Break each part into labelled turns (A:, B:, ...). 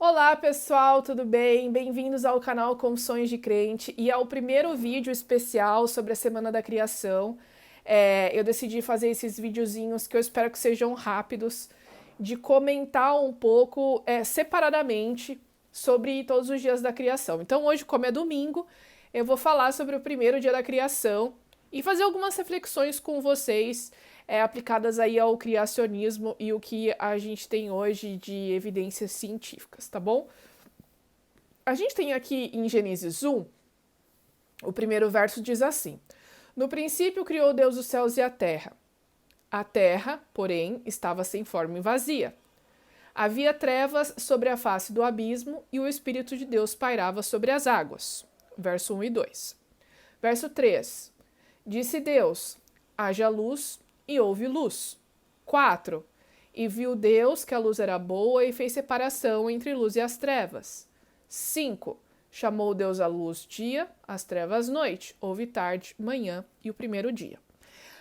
A: Olá pessoal, tudo bem? Bem-vindos ao canal Confissões de Crente e ao primeiro vídeo especial sobre a Semana da Criação. Eu decidi fazer esses videozinhos que eu espero que sejam rápidos, de comentar um pouco separadamente sobre todos os dias da criação. Então hoje, como é domingo, eu vou falar sobre o primeiro dia da criação e fazer algumas reflexões com vocês aplicadas aí ao criacionismo e o que a gente tem hoje de evidências científicas, tá bom? A gente tem aqui em Gênesis 1, o primeiro verso diz assim: No princípio criou Deus os céus e a terra. A terra, porém, estava sem forma e vazia. Havia trevas sobre a face do abismo e o Espírito de Deus pairava sobre as águas. Verso 1 e 2. Verso 3. Disse Deus: haja luz, e houve luz. 4. E viu Deus que a luz era boa e fez separação entre luz e as trevas. 5. Chamou Deus a luz dia, as trevas noite. Houve tarde, manhã e o primeiro dia.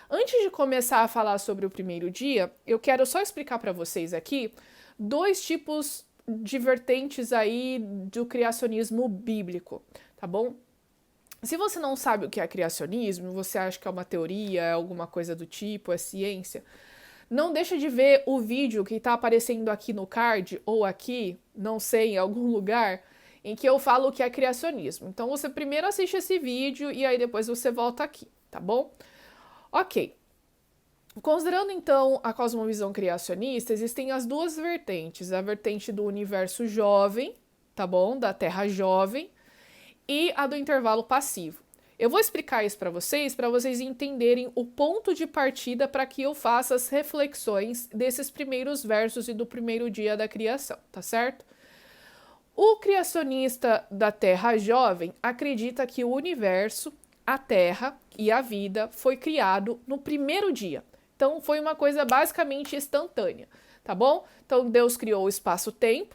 A: Antes de começar a falar sobre o primeiro dia, eu quero só explicar para vocês aqui dois tipos de vertentes aí do criacionismo bíblico, tá bom? Se você não sabe o que é criacionismo, você acha que é uma teoria, é alguma coisa do tipo, é ciência, não deixa de ver o vídeo que está aparecendo aqui no card ou aqui, não sei, em algum lugar, em que eu falo o que é criacionismo. Então você primeiro assiste esse vídeo e aí depois você volta aqui, tá bom? Ok. Considerando então a cosmovisão criacionista, existem as duas vertentes, a vertente do universo jovem, tá bom? Da Terra jovem, e a do intervalo passivo. Eu vou explicar isso para vocês entenderem o ponto de partida para que eu faça as reflexões desses primeiros versos e do primeiro dia da criação, tá certo? O criacionista da Terra jovem acredita que o universo, a Terra e a vida foi criado no primeiro dia. Então foi uma coisa basicamente instantânea, tá bom? Então Deus criou o espaço-tempo,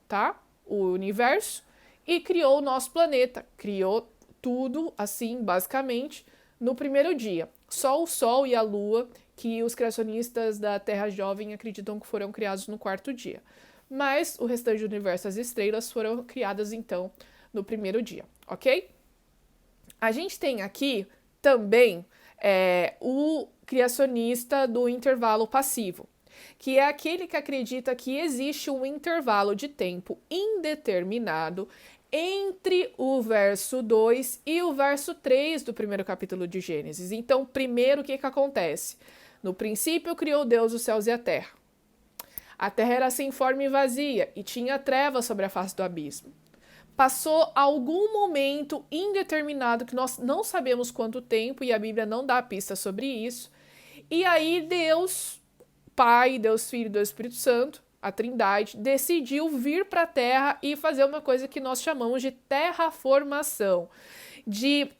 A: tá? O universo, e criou o nosso planeta, criou tudo assim, basicamente, no primeiro dia. Só o Sol e a Lua, que os criacionistas da Terra Jovem acreditam que foram criados no quarto dia. Mas o restante do universo, as estrelas, foram criadas, então, no primeiro dia, ok? A gente tem aqui também o criacionista do intervalo passivo, que é aquele que acredita que existe um intervalo de tempo indeterminado entre o verso 2 e o verso 3 do primeiro capítulo de Gênesis. Então, primeiro, o que acontece? No princípio, criou Deus os céus e a terra. A terra era sem forma e vazia, e tinha trevas sobre a face do abismo. Passou algum momento indeterminado, que nós não sabemos quanto tempo, e a Bíblia não dá pista sobre isso. E aí Deus, Pai, Deus Filho e Deus Espírito Santo, a Trindade, decidiu vir para a Terra e fazer uma coisa que nós chamamos de terraformação, de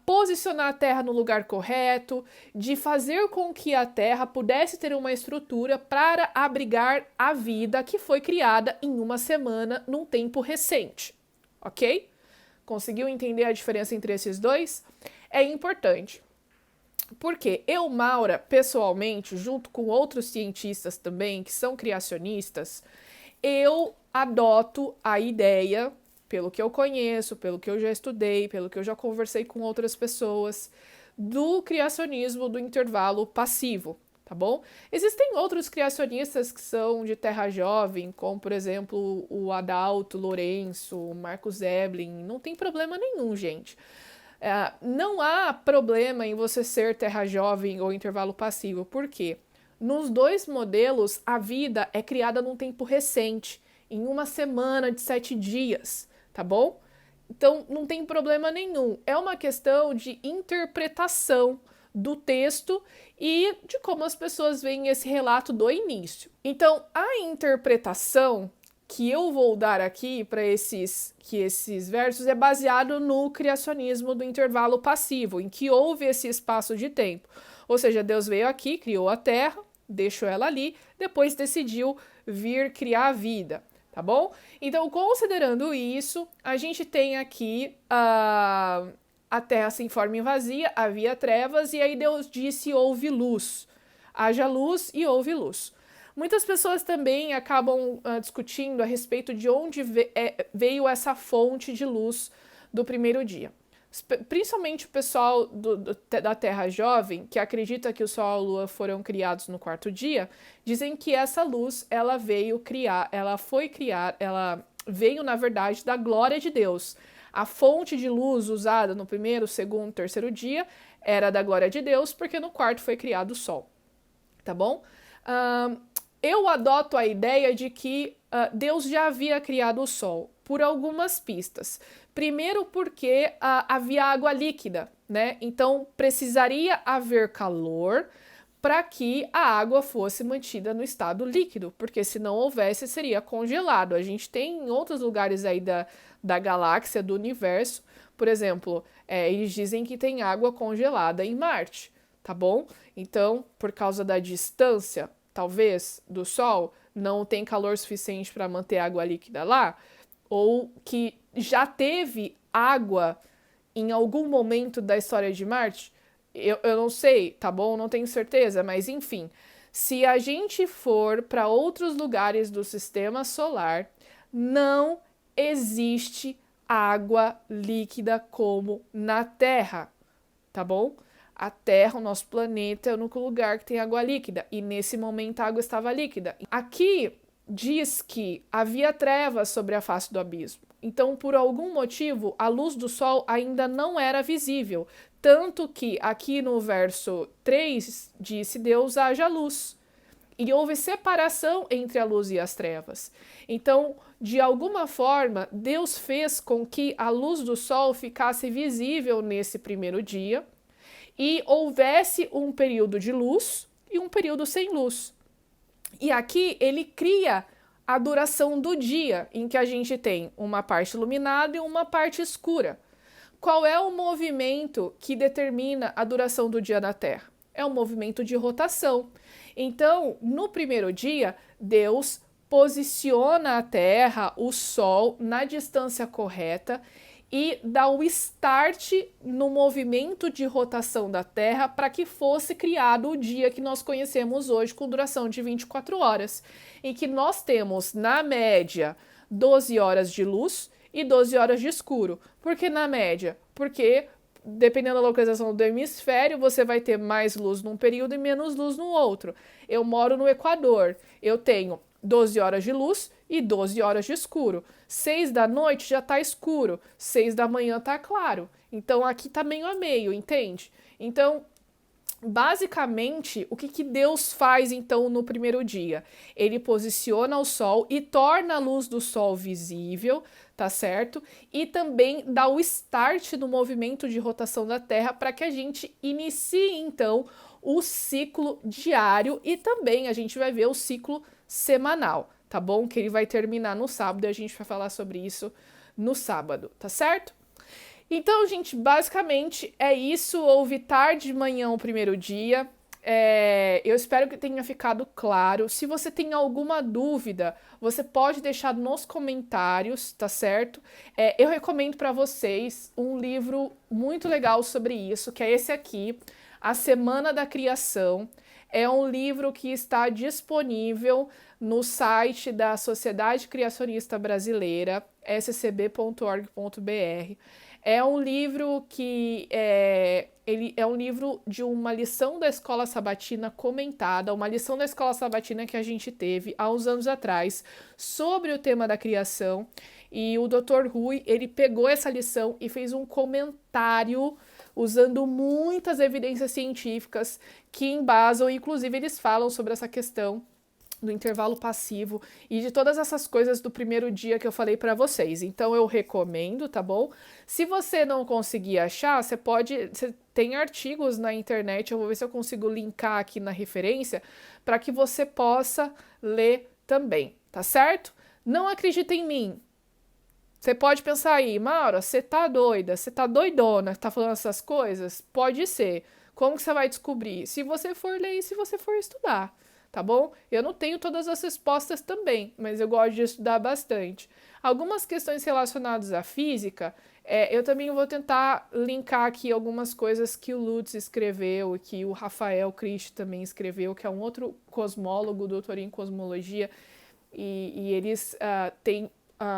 A: posicionar a Terra no lugar correto, de fazer com que a Terra pudesse ter uma estrutura para abrigar a vida que foi criada em uma semana, num tempo recente, ok? Conseguiu entender a diferença entre esses dois? É importante. Porque eu, Maura, pessoalmente, junto com outros cientistas também, que são criacionistas, eu adoto a ideia, pelo que eu conheço, pelo que eu já estudei, pelo que eu já conversei com outras pessoas, do criacionismo do intervalo passivo, tá bom? Existem outros criacionistas que são de Terra Jovem, como, por exemplo, o Adalto Lourenço, o Marcos Eblin, não tem problema nenhum, gente. Não há problema em você ser terra jovem ou intervalo passivo, porque nos dois modelos a vida é criada num tempo recente, em uma semana de 7 dias, tá bom? Então não tem problema nenhum, é uma questão de interpretação do texto e de como as pessoas veem esse relato do início. Então a interpretação que eu vou dar aqui para esses versos é baseado no criacionismo do intervalo passivo, em que houve esse espaço de tempo. Ou seja, Deus veio aqui, criou a terra, deixou ela ali, depois decidiu vir criar a vida, tá bom? Então, considerando isso, a gente tem aqui a terra sem forma e vazia, havia trevas, e aí Deus disse: houve luz. Haja luz e houve luz. Muitas pessoas também acabam discutindo a respeito de onde veio essa fonte de luz do primeiro dia. Principalmente o pessoal da Terra Jovem, que acredita que o Sol e a Lua foram criados no quarto dia, dizem que essa luz, ela veio, na verdade, da glória de Deus. A fonte de luz usada no primeiro, segundo, terceiro dia era da glória de Deus, porque no quarto foi criado o Sol, tá bom? Eu adoto a ideia de que Deus já havia criado o Sol, por algumas pistas. Primeiro porque havia água líquida, né? Então precisaria haver calor para que a água fosse mantida no estado líquido, porque se não houvesse, seria congelado. A gente tem em outros lugares aí da galáxia, do universo, por exemplo, eles dizem que tem água congelada em Marte, tá bom? Então, por causa da distância, talvez, do Sol, não tem calor suficiente para manter a água líquida lá, ou que já teve água em algum momento da história de Marte, eu não sei, tá bom? Não tenho certeza, mas enfim, se a gente for para outros lugares do sistema solar, não existe água líquida como na Terra, tá bom? A Terra, o nosso planeta, é o único lugar que tem água líquida, e nesse momento a água estava líquida. Aqui diz que havia trevas sobre a face do abismo. Então, por algum motivo, a luz do Sol ainda não era visível. Tanto que aqui no verso 3 disse: Deus haja luz. E houve separação entre a luz e as trevas. Então, de alguma forma, Deus fez com que a luz do Sol ficasse visível nesse primeiro dia e houvesse um período de luz e um período sem luz. E aqui ele cria a duração do dia, em que a gente tem uma parte iluminada e uma parte escura. Qual é o movimento que determina a duração do dia na Terra? É um movimento de rotação. Então, no primeiro dia, Deus posiciona a Terra, o Sol, na distância correta e dá o start no movimento de rotação da Terra para que fosse criado o dia que nós conhecemos hoje, com duração de 24 horas, em que nós temos, na média, 12 horas de luz e 12 horas de escuro. Por que na média? Porque, dependendo da localização do hemisfério, você vai ter mais luz num período e menos luz no outro. Eu moro no Equador, eu tenho 12 horas de luz e 12 horas de escuro. 6 da noite já tá escuro, 6 da manhã tá claro. Então aqui tá meio a meio, entende? Então, basicamente, o que Deus faz então no primeiro dia? Ele posiciona o Sol e torna a luz do Sol visível, tá certo? E também dá o start no movimento de rotação da Terra para que a gente inicie então o ciclo diário e também a gente vai ver o ciclo semanal, tá bom? Que ele vai terminar no sábado e a gente vai falar sobre isso no sábado, tá certo? Então, gente, basicamente é isso. Houve tarde de manhã o primeiro dia. Eu espero que tenha ficado claro. Se você tem alguma dúvida, você pode deixar nos comentários, tá certo? Eu recomendo para vocês um livro muito legal sobre isso, que é esse aqui, A Semana da Criação. É um livro que está disponível no site da Sociedade Criacionista Brasileira, scb.org.br. É um livro que ele é um livro de uma lição da Escola Sabatina comentada, uma lição da Escola Sabatina que a gente teve há uns anos atrás sobre o tema da criação. E o Dr. Rui, ele pegou essa lição e fez um comentário usando muitas evidências científicas que embasam, inclusive eles falam sobre essa questão do intervalo passivo e de todas essas coisas do primeiro dia que eu falei para vocês. Então eu recomendo, tá bom? Se você não conseguir achar, você tem artigos na internet, eu vou ver se eu consigo linkar aqui na referência para que você possa ler também, tá certo? Não acredita em mim. Você pode pensar aí, Maura, você tá doida, você tá doidona, tá falando essas coisas? Pode ser. Como que você vai descobrir? Se você for ler e se você for estudar, tá bom? Eu não tenho todas as respostas também, mas eu gosto de estudar bastante. Algumas questões relacionadas à física, Eu também vou tentar linkar aqui algumas coisas que o Lutz escreveu e que o Rafael Christ também escreveu, que é um outro cosmólogo, doutor em cosmologia, e eles têm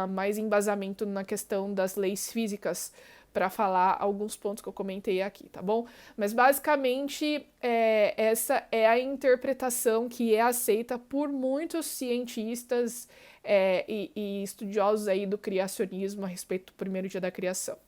A: mais embasamento na questão das leis físicas para falar alguns pontos que eu comentei aqui, tá bom? Mas basicamente essa é a interpretação que é aceita por muitos cientistas e estudiosos aí do criacionismo a respeito do primeiro dia da criação.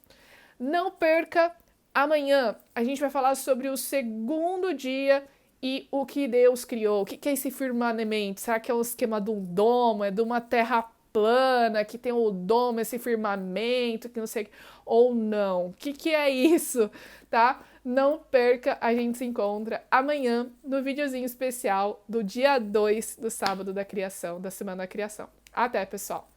A: Não perca, amanhã a gente vai falar sobre o segundo dia e o que Deus criou. O que é esse firmamento? Será que é um esquema de um domo? É de uma terra plana, que tem o domo, esse firmamento, que não sei, ou não? O que é isso, tá? Não perca, a gente se encontra amanhã no videozinho especial do dia 2 do sábado da criação, da semana da criação. Até, pessoal!